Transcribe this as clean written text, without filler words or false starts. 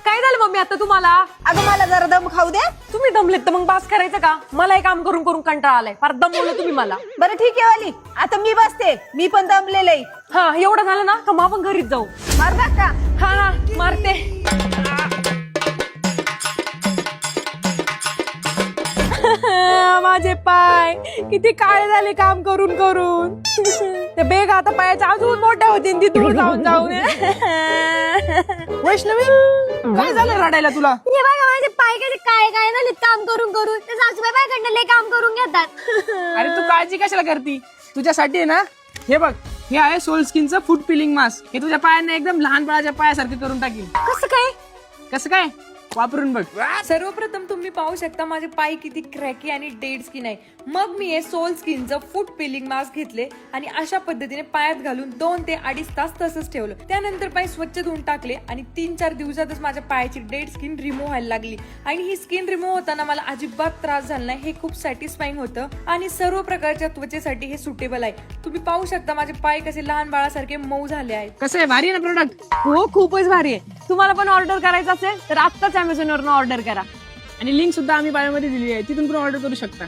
काय झालं मम्मी आता तुम्हाला? अगं मला जरा दम खाऊ दे. तुम्ही दमलेत तर मग बास करायचं का? मला हे काम करून करून कंटाळा आलाय. फार दमवलं तुम्ही मला. बरं ठीक आहे वाली, आता मी बसते, मी पण दमलेले. हा एवढं झालं ना का मग आपण घरीच जाऊ. मारणार का? हा हा मारते. माझे पाय किती काळे झाले काम करून करून. ते बेग आता पायाच्या अजून मोठ्या होतील तिथून जाऊन जाऊन. वैष्णवी काय झालं रडायला तुला? हे बघा माझे पाय कसे काय काय झाले काम करून करून. ते सासूबाई बायकडनं लय काम करून घेतात. अरे तू काळजी कशाला करती? तुझ्यासाठी आहे ना, हे बघ, हे आहे सोल स्किनचं फूड पिलिंग मास्क. हे तुझ्या पायांना एकदम लहान बाळाच्या पायासारखे करून टाकील. कसं काय? कसं काय? वापरून बघ. सर्वप्रथम तुम्ही पाहू शकता माझे पाय किती क्रॅकी आणि डेड स्किन आहे. मग मी हे सोल स्किनचं फूट पिलिंग मास्क घेतले आणि अशा पद्धतीने पायात घालून 2 ते 2.5 तास तसंच ठेवलं. त्यानंतर पाय स्वच्छ धुवून टाकले आणि 3-4 दिवसातच माझ्या पायाची डेड स्किन रिमूव्ह व्हायला लागली. आणि ही स्किन रिमूव्ह होताना मला अजिबात त्रास झाला नाही. हे खूप सॅटिस्फाईंग होतं आणि सर्व प्रकारच्या त्वचेसाठी हे सुटेबल आहे. तुम्ही पाहू शकता माझे पाय कसे लहान बाळासारखे मऊ झाले आहेत. कसं आहे, भारी आहे ना प्रोडक्ट? हो खूपच भारी आहे. तुम्हाला पण ऑर्डर करायचं असेल तर आत्ताच अमेझॉन वरून ऑर्डर करा. आणि लिंक सुद्धा आम्ही बायोमध्ये दिली आहे, तिथून पण ऑर्डर करू शकता.